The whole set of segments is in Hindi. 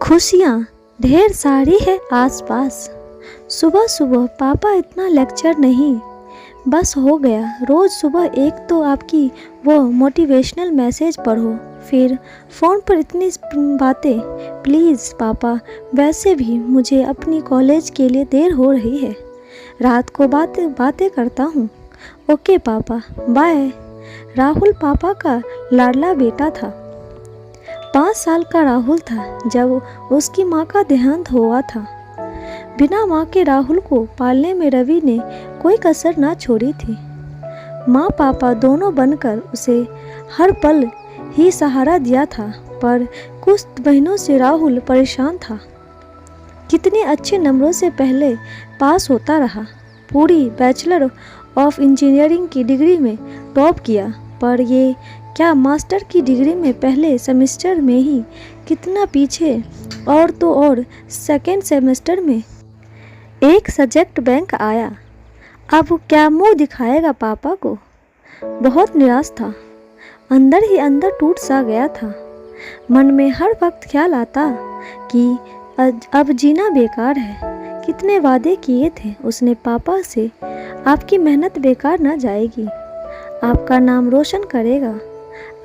खुशियाँ ढेर सारी है आसपास। सुबह सुबह पापा इतना लेक्चर नहीं, बस हो गया। रोज़ सुबह एक तो आपकी वो मोटिवेशनल मैसेज पढ़ो, फिर फ़ोन पर इतनी बातें। प्लीज़ पापा, वैसे भी मुझे अपनी कॉलेज के लिए देर हो रही है। रात को बातें करता हूँ। ओके पापा, बाय। राहुल पापा का लाडला बेटा था। 5 साल का राहुल था जब उसकी माँ का देहांत हुआ था। बिना माँ के राहुल को पालने में रवि ने कोई कसर ना छोड़ी थी। माँ पापा दोनों बनकर उसे हर पल ही सहारा दिया था, पर कुछ महीनों से राहुल परेशान था। कितने अच्छे नंबरों से पहले पास होता रहा, पूरी बैचलर ऑफ इंजीनियरिंग की डिग्री में टॉप किया, पर ये क्या मास्टर की डिग्री में पहले सेमेस्टर में ही कितना पीछे, और तो और सेकेंड सेमेस्टर में एक सब्जेक्ट बैंक आया। अब क्या मुंह दिखाएगा पापा को। बहुत निराश था, अंदर ही अंदर टूट सा गया था। मन में हर वक्त ख्याल आता कि अब जीना बेकार है। कितने वादे किए थे उसने पापा से, आपकी मेहनत बेकार ना जाएगी, आपका नाम रोशन करेगा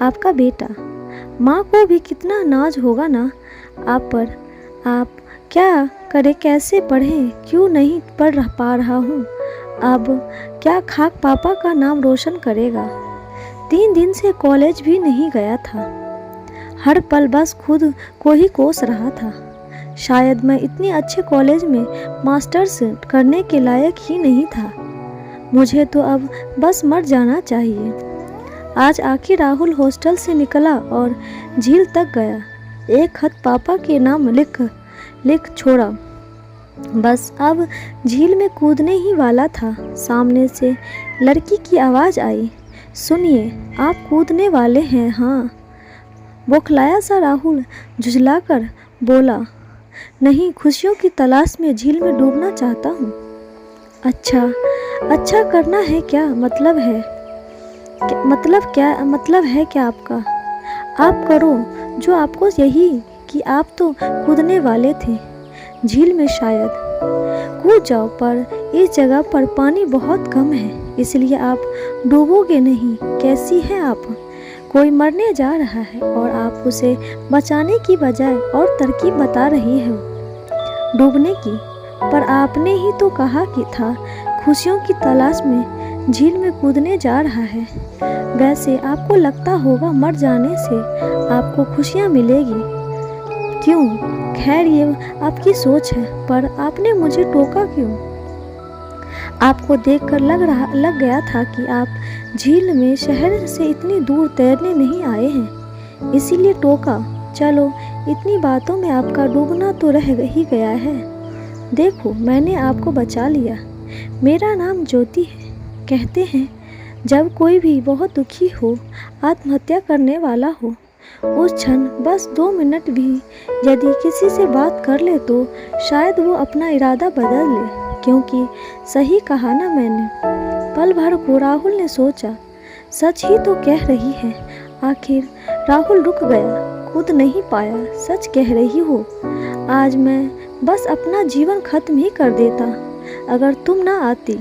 आपका बेटा। माँ को भी कितना नाज होगा ना आप पर। आप क्या करें, कैसे पढ़ें, क्यों नहीं पढ़ पा रहा हूँ। अब क्या खाक पापा का नाम रोशन करेगा। 3 दिन से कॉलेज भी नहीं गया था। हर पल बस खुद को ही कोस रहा था। शायद मैं इतने अच्छे कॉलेज में मास्टर्स करने के लायक ही नहीं था। मुझे तो अब बस मर जाना चाहिए। आज आखिर राहुल हॉस्टल से निकला और झील तक गया। एक खत पापा के नाम लिख छोड़ा। बस अब झील में कूदने ही वाला था। सामने से लड़की की आवाज़ आई, सुनिए, आप कूदने वाले हैं? हाँ। बौखलाया सा राहुल झुझलाकर बोला, नहीं, खुशियों की तलाश में झील में डूबना चाहता हूँ। अच्छा करना है क्या मतलब है क्या आपका? आप करो जो आपको, यही कि आप तो कूदने वाले थे झील में, शायद कूद जाओ, पर इस जगह पर पानी बहुत कम है, इसलिए आप डूबोगे नहीं। कैसी हैं आप? कोई मरने जा रहा है और आप उसे बचाने की बजाय और तरकीब बता रही हो डूबने की। पर आपने ही तो कहा कि था खुशियों की तलाश में झील में कूदने जा रहा है। वैसे आपको लगता होगा मर जाने से आपको खुशियाँ मिलेगी। क्यों? खैर, ये आपकी सोच है, पर आपने मुझे टोका क्यों? आपको देखकर लग गया था कि आप झील में शहर से इतनी दूर तैरने नहीं आए हैं, इसीलिए टोका। चलो, इतनी बातों में आपका डूबना तो रह ही गया है। देखो, मैंने आपको बचा लिया। मेरा नाम ज्योति है। कहते हैं जब कोई भी बहुत दुखी हो, आत्महत्या करने वाला हो, उस क्षण बस 2 मिनट भी यदि किसी से बात कर ले तो शायद वो अपना इरादा बदल ले। क्योंकि सही कहा ना मैंने। पल भर को राहुल ने सोचा, सच ही तो कह रही है। आखिर राहुल रुक गया, कूद नहीं पाया। सच कह रही हो। आज मैं बस अपना जीवन खत्म ही कर देता अगर तुम ना आती।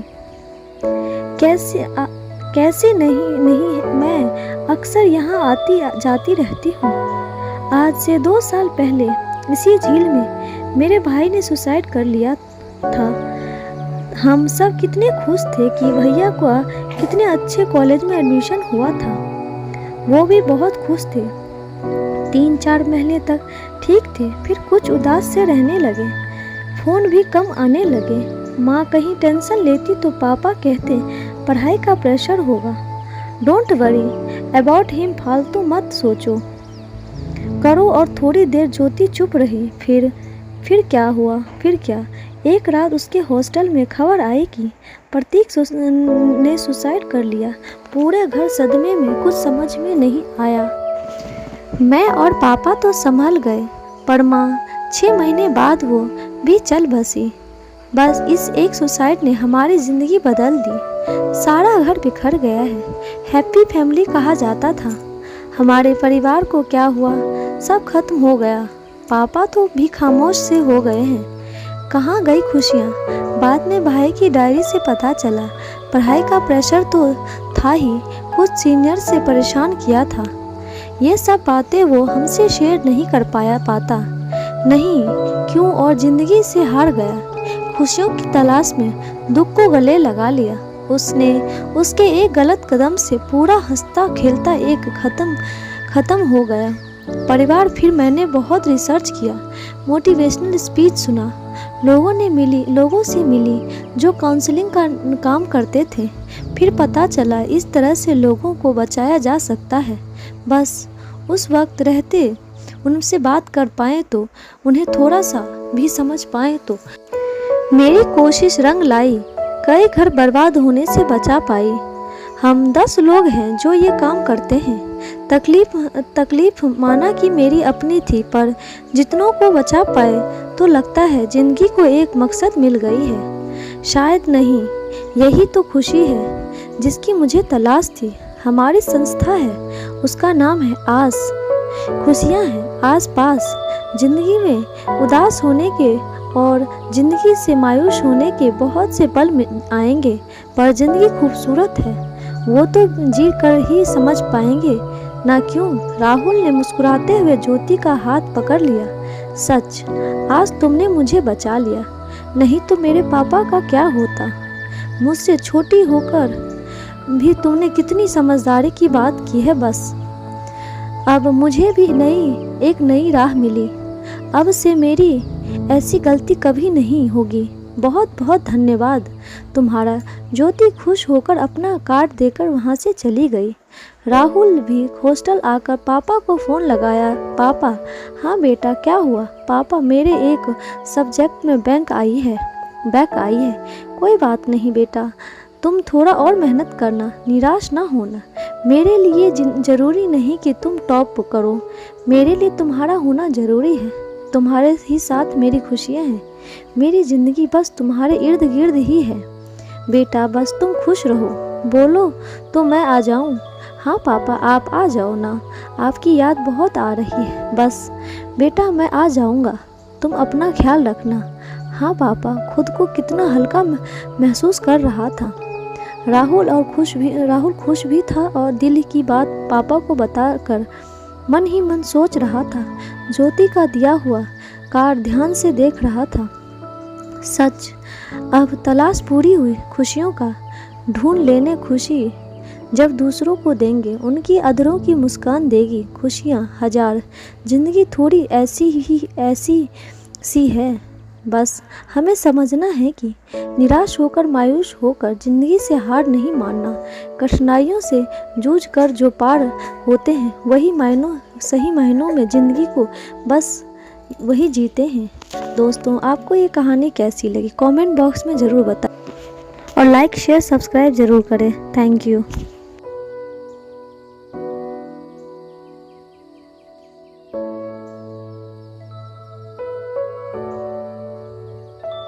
कैसे नहीं, मैं अक्सर यहाँ आती जाती रहती हूँ। आज से 2 साल पहले इसी झील में मेरे भाई ने सुसाइड कर लिया था। हम सब कितने खुश थे कि भैया को कितने अच्छे कॉलेज में एडमिशन हुआ था। वो भी बहुत खुश थे। 3-4 महीने तक ठीक थे, फिर कुछ उदास से रहने लगे। फ़ोन भी कम आने लगे। माँ कहीं टेंशन लेती तो पापा कहते पढ़ाई का प्रेशर होगा। डोंट वरी अबाउट हिम, फालतू मत सोचो करो। और थोड़ी देर ज्योति चुप रही। फिर क्या हुआ? फिर क्या? एक रात उसके हॉस्टल में खबर आई कि प्रतीक ने सुसाइड कर लिया। पूरे घर सदमे में, कुछ समझ में नहीं आया। मैं और पापा तो संभल गए, पर माँ 6 महीने बाद वो भी चल बसी। बस इस एक सुसाइड ने हमारी ज़िंदगी बदल दी। सारा घर बिखर गया है। हैप्पी फैमिली कहा जाता था। हमारे परिवार को क्या हुआ? सब खत्म हो गया। पापा तो भी खामोश से हो गए हैं। कहाँ गई खुशियाँ? बाद में भाई की डायरी से पता चला पढ़ाई का प्रेशर तो था ही, कुछ सीनियर से परेशान किया था। ये सब बातें वो हमसे शेयर नहीं कर पाता नहीं क्यों, और ज़िंदगी से हार गया। खुशियों की तलाश में दुख को गले लगा लिया उसने। उसके एक गलत कदम से पूरा हंसता खेलता एक ख़त्म हो गया परिवार। फिर मैंने बहुत रिसर्च किया, मोटिवेशनल स्पीच सुना, लोगों से मिली जो काउंसलिंग का काम करते थे। फिर पता चला इस तरह से लोगों को बचाया जा सकता है। बस उस वक्त रहते उनसे बात कर पाए तो, उन्हें थोड़ा सा भी समझ पाए तो। मेरी कोशिश रंग लाई, कई घर बर्बाद होने से बचा पाई। हम 10 लोग हैं जो ये काम करते हैं। तकलीफ माना कि मेरी अपनी थी, पर जितनों को बचा पाए तो लगता है जिंदगी को एक मकसद मिल गई है। शायद नहीं, यही तो खुशी है जिसकी मुझे तलाश थी। हमारी संस्था है, उसका नाम है आस। खुशियाँ हैं आस पास। जिंदगी में उदास होने के और ज़िंदगी से मायूस होने के बहुत से पल आएंगे, पर ज़िंदगी खूबसूरत है, वो तो जी कर ही समझ पाएंगे ना क्यों। राहुल ने मुस्कुराते हुए ज्योति का हाथ पकड़ लिया। सच, आज तुमने मुझे बचा लिया, नहीं तो मेरे पापा का क्या होता। मुझसे छोटी होकर भी तुमने कितनी समझदारी की बात की है। बस अब मुझे भी एक नई राह मिली। अब से मेरी ऐसी गलती कभी नहीं होगी। बहुत बहुत धन्यवाद तुम्हारा। ज्योति खुश होकर अपना कार्ड देकर वहाँ से चली गई। राहुल भी हॉस्टल आकर पापा को फ़ोन लगाया। पापा, हाँ बेटा क्या हुआ? पापा, मेरे एक सब्जेक्ट में बैक आई है। कोई बात नहीं बेटा, तुम थोड़ा और मेहनत करना, निराश ना होना। मेरे लिए ज़रूरी नहीं कि तुम टॉप करो, मेरे लिए तुम्हारा होना ज़रूरी है। तुम्हारे ही साथ मेरी खुशियाँ हैं। मेरी ज़िंदगी बस तुम्हारे इर्द गिर्द ही है। बेटा बस तुम खुश रहो, बोलो तो मैं आ जाऊँ। हाँ पापा, आप आ जाओ ना, आपकी याद बहुत आ रही है। बस बेटा मैं आ जाऊँगा, तुम अपना ख्याल रखना। हाँ पापा। खुद को कितना हल्का महसूस कर रहा था राहुल खुश भी था और दिल की बात पापा को बताकर मन ही मन सोच रहा था। ज्योति का दिया हुआ कार्ड ध्यान से देख रहा था। सच, अब तलाश पूरी हुई। खुशियों का ढूंढ लेने खुशी जब दूसरों को देंगे, उनकी अधरों की मुस्कान देगी खुशियाँ हजार। जिंदगी थोड़ी ऐसी सी है। बस हमें समझना है कि निराश होकर मायूस होकर ज़िंदगी से हार नहीं मानना। कठिनाइयों से जूझ कर जो पार होते हैं सही मायनों में ज़िंदगी को बस वही जीते हैं। दोस्तों, आपको ये कहानी कैसी लगी कमेंट बॉक्स में ज़रूर बताएं और लाइक शेयर सब्सक्राइब ज़रूर करें। Thank you.